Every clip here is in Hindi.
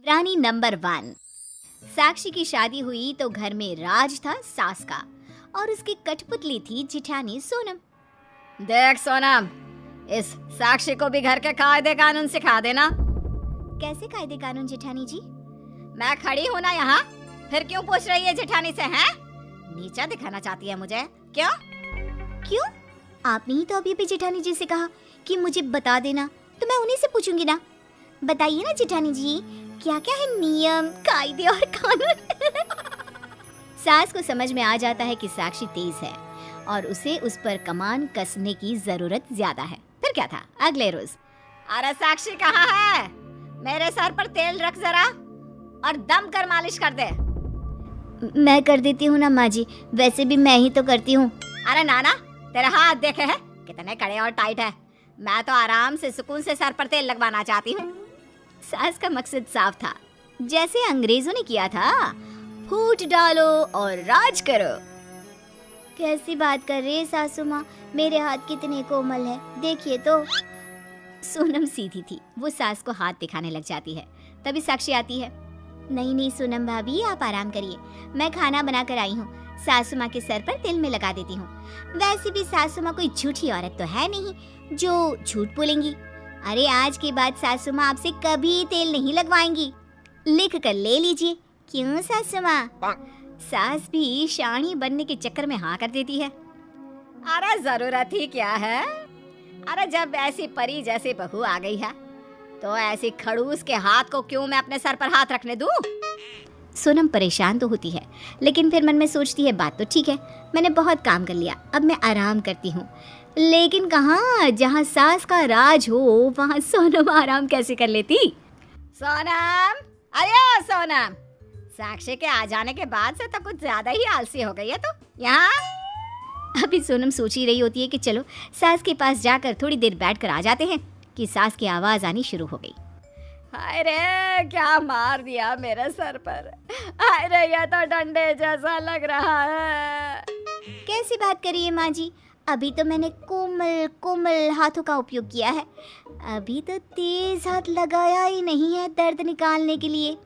रानी नंबर 1। साक्षी की शादी हुई तो घर में राज था सास का और उसकी कठपुतली थी जिठानी सोनम। देख सोनम, इस साक्षी को भी घर के कायदे कानून सिखा देना। कैसे कायदे कानून जिठानी जी? मैं खड़ी हूँ ना यहाँ, फिर क्यों पूछ रही है जेठानी से? हैं? नीचा दिखाना चाहती है मुझे? क्यों? क्यों? आपने ही तो अभी जेठानी जी से कहा कि मुझे बता देना, तो मैं उन्हीं से पूछूंगी ना। बताइए ना जेठानी जी, क्या क्या है नियम, कायदे और कानून? सास को समझ में आ जाता है कि साक्षी तेज है और उसे उस पर कमान कसने की जरूरत ज्यादा है। फिर क्या था अगले रोज? अरे साक्षी कहाँ है? मेरे सर पर तेल रख जरा और दम कर मालिश कर दे। मैं कर देती हूँ ना माँ जी, वैसे भी मैं ही तो करती हूँ। अरे नाना, तेरे हाथ देखे हैं कितने कड़े और टाइट है। मैं तो आराम से सुकून से सर पर तेल लगवाना चाहती हूँ। सास का मकसद साफ था, जैसे अंग्रेजों ने किया था, फूट डालो और राज करो। कैसी बात कर रही है सासू माँ, मेरे हाथ कितने कोमल है, देखिए तो। सोनम सीधी थी, वो सास को हाथ दिखाने लग जाती है। तभी साक्षी आती है। नहीं सोनम भाभी, आप आराम करिए, मैं खाना बना कर आई हूँ, सासू माँ के सर पर तेल में लगा देती हूँ। वैसे भी सासू माँ कोई झूठी औरत तो है नहीं जो झूठ बोलेंगी। अरे आज के बाद सासू माँ आपसे कभी तेल नहीं लगवाएंगी, लिख कर ले लीजिए। क्यों सासू माँ? सास भी शानी बनने के चक्कर में हाँ कर देती है। अरे जरूरत ही क्या है? अरे जब ऐसी परी जैसी बहू आ गई है तो ऐसी खड़ूस के हाथ को क्यों मैं अपने सर पर हाथ रखने दूं? सोनम परेशान तो होती है, लेकिन फिर मन में सोचती है बात तो ठीक है, मैंने बहुत काम कर लिया, अब मैं आराम करती हूँ। लेकिन कहाँ, जहाँ सास का राज हो वहाँ सोनम आराम कैसे कर लेती? सोनम, अरे सोनम, साक्षी के आ जाने के बाद से तो कुछ ज्यादा ही आलसी हो गई है तू। यहाँ अभी सोनम सोच ही रही होती है कि चलो सास के पास जाकर थोड़ी देर बैठकर आ जाते हैं कि सास की आवाज आनी शुरू हो गई। हाय रे, क्या मार दिया मेरे सर पर। हाय रे, ये तो डंडे जैसा लग रहा है। कैसी बात करिए माँ जी, अभी तो मैंने कोमल कोमल हाथों का उपयोग किया है, अभी तो तेज हाथ लगाया ही नहीं है दर्द निकालने के लिए।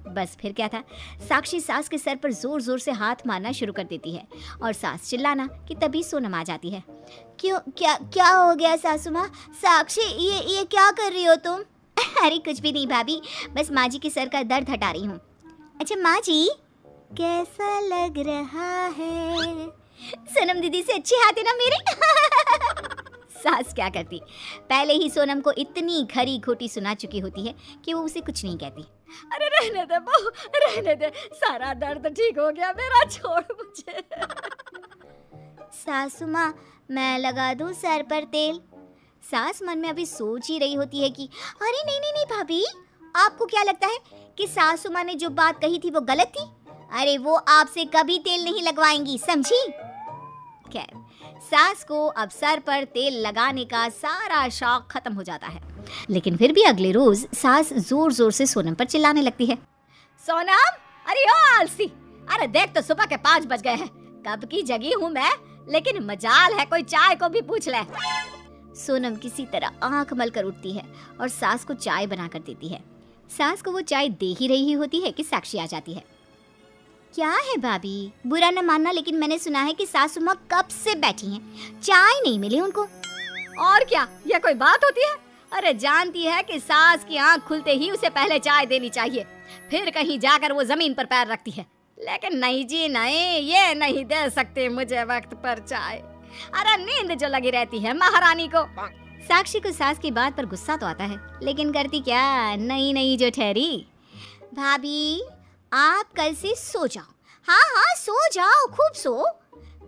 बस फिर क्या था, साक्षी सास के सर पर जोर जोर से हाथ मारना शुरू कर देती है और सास चिल्लाना कि तभी सोनम आ जाती है। क्यों, क्या क्या हो गया सासू माँ? साक्षी, ये क्या कर रही हो तुम? अरे कुछ भी नहीं भाभी, बस माँ जी के सर का दर्द हटा रही हूँ। अच्छा माँ जी, कैसा लग रहा है? सोनम दीदी से अच्छे हाथ है ना मेरे? सास क्या करती, पहले ही सोनम को इतनी खरी खोटी सुना चुकी होती है कि वो उसे कुछ नहीं कहती। अरे रहने दे बहू, रहने दे, सारा दर्द ठीक हो गया मेरा, छोड़ मुझे। सासू माँ, मैं लगा दूं सर पर तेल? सास मन में अभी सोच ही रही होती है कि अरे नहीं नहीं नहीं भाभी, आपको क्या लगता है कि सासू माँ ने जो बात कही थी वो गलत थी? अरे वो आपसे कभी तेल नहीं लगवाएंगी, समझी? खैर, सास को अब सर पर तेल लगाने का सारा शौक खत्म हो जाता है, लेकिन फिर भी अगले रोज सास जोर जोर से सोनम पर चिल्लाने लगती है। सोनम, अरे ओ आलसी, अरे देख तो सुबह के 5 बज गए हैं, कब की जगी हूँ मैं, लेकिन मजाल है कोई चाय को भी पूछ ले। सोनम किसी तरह आंख मलकर उठती है और सास को चाय बना कर देती है। सास को वो चाय दे ही रही होती है कि साक्षी आ जाती है। क्या है भाभी, बुरा न मानना, लेकिन मैंने सुना है कि सासू माँ कब से बैठी हैं, चाय नहीं मिली उनको। और क्या, ये कोई बात होती है? अरे जानती है कि सास की आंख खुलते ही उसे पहले चाय देनी चाहिए, फिर कहीं जाकर वो जमीन पर पैर रखती है। लेकिन नहीं जी नहीं, ये नहीं दे सकते मुझे वक्त पर चाय। अरे नींद जो लगी रहती है महारानी को। साक्षी को सास की बात पर गुस्सा तो आता है, लेकिन करती क्या, नई नई जो ठहरी। भाभी, आप कल से सो जाओ। हाँ सो जाओ, खूब सो।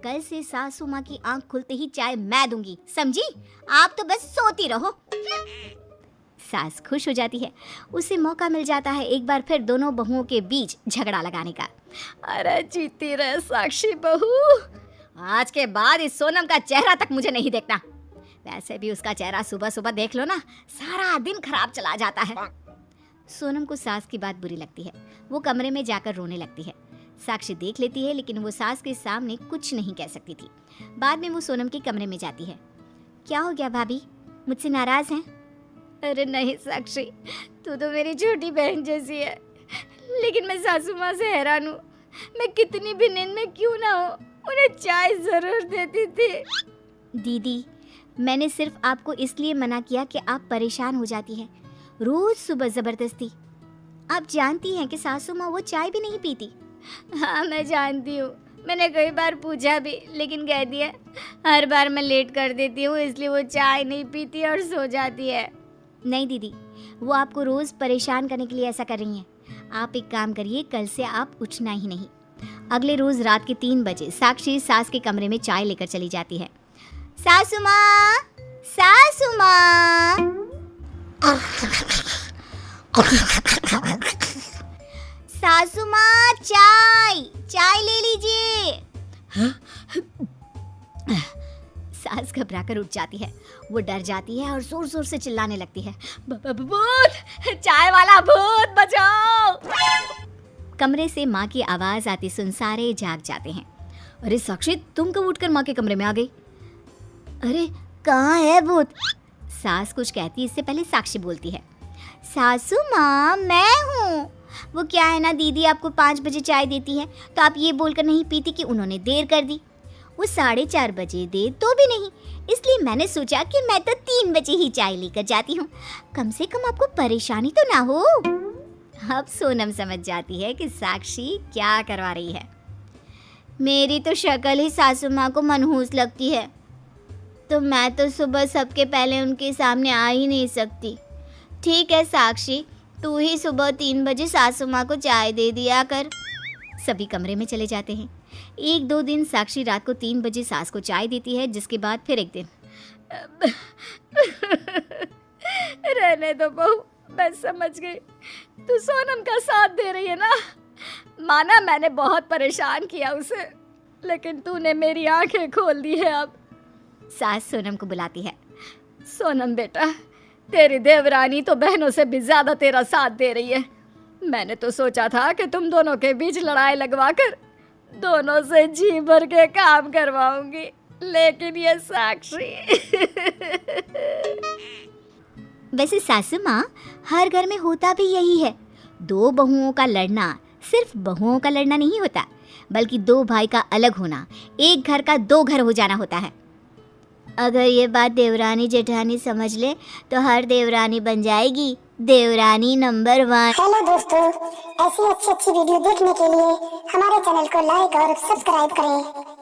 कल से सासू माँ की आंख खुलते ही चाय मैं दूंगी, समझी? आप तो बस सोती रहो। सास खुश हो जाती है, उसे मौका मिल जाता है एक बार फिर दोनों बहुओं के बीच झगड़ा लगाने का। अरे जीती रहे साक्षी बहू, आज के बाद इस सोनम का चेहरा तक मुझे नहीं देखना। वैसे भी उसका चेहरा सुबह सुबह देख लो ना, सारा दिन खराब चला जाता है। सोनम को सास की बात बुरी लगती है, वो कमरे में जाकर रोने लगती है। साक्षी देख लेती है, लेकिन वो सास के सामने कुछ नहीं कह सकती थी। बाद में वो सोनम के कमरे में जाती है। क्या हो गया भाभी, मुझसे नाराज हैं? अरे नहीं साक्षी, तू तो मेरी छोटी बहन जैसी है, लेकिन मैं सासू माँ से हैरान हूँ। मैं कितनी भी नींद में क्यों ना हो, उन्हें चाय जरूर देती थी। दीदी, मैंने सिर्फ आपको इसलिए मना किया कि आप परेशान हो जाती हैं रोज सुबह ज़बरदस्ती। आप जानती हैं कि सासू माँ वो चाय भी नहीं पीती। हाँ मैं जानती हूँ, मैंने कई बार पूछा भी, लेकिन कह दिया हर बार मैं लेट कर देती हूँ, इसलिए वो चाय नहीं पीती और सो जाती है। नहीं दीदी, वो आपको रोज़ परेशान करने के लिए ऐसा कर रही हैं। आप एक काम करिए, कल से आप उठना ही नहीं। अगले रोज़ रात के 3 बजे साक्षी सास के कमरे में चाय लेकर चली जाती है। सासू माँ, सासू माँ। सासू माँ, चाय चाय ले लीजिए। सास घबराकर उठ जाती है। वो डर जाती है और जोर जोर से चिल्लाने लगती है, भूत, चाय वाला भूत, बचाओ। कमरे से माँ की आवाज़ आती सुन सारे जाग जाते हैं। अरे साक्षी, तुम कब उठकर माँ के कमरे में आ गई? अरे कहाँ है भूत? सास कुछ कहती, इससे पहले साक्षी बोलती है, सासू माँ मैं हूँ। वो क्या है ना दीदी, आपको 5 बजे चाय देती है तो आप ये बोलकर नहीं पीती कि उन्होंने देर कर दी। वो 4:30 बजे दे तो भी नहीं, इसलिए मैंने सोचा कि मैं तो 3 बजे ही चाय लेकर जाती हूँ, कम से कम आपको परेशानी तो ना हो। अब सोनम समझ जाती है कि साक्षी क्या करवा रही है। मेरी तो शक्ल ही सासू माँ को मनहूस लगती है, तो मैं तो सुबह सबके पहले उनके सामने आ ही नहीं सकती। ठीक है साक्षी, तू ही सुबह 3 बजे सासू माँ को चाय दे दिया कर। सभी कमरे में चले जाते हैं। 1-2 दिन साक्षी रात को 3 बजे सास को चाय देती है, जिसके बाद फिर एक दिन रहने दो बहू, मैं समझ गई, तू सोनम का साथ दे रही है ना। माना मैंने बहुत परेशान किया उसे, लेकिन तूने मेरी आंखें खोल दी है अब। सास सोनम को बुलाती है। सोनम बेटा, तेरी देवरानी तो बहनों से भी ज्यादा तेरा साथ दे रही है। मैंने तो सोचा था कि तुम दोनों के बीच लड़ाई लगवाकर दोनों से जी भर के काम करवाऊंगी, लेकिन ये साक्षी। वैसे सासू माँ, हर घर में होता भी यही है। 2 बहुओं का लड़ना सिर्फ बहुओं का लड़ना नहीं होता, बल्कि 2 भाई का अलग होना, एक घर का 2 घर हो जाना होता है। अगर ये बात देवरानी जेठानी समझ ले तो हर देवरानी बन जाएगी देवरानी नंबर 1। हेलो दोस्तों, ऐसी अच्छी वीडियो देखने के लिए हमारे चैनल को लाइक और सब्सक्राइब करें।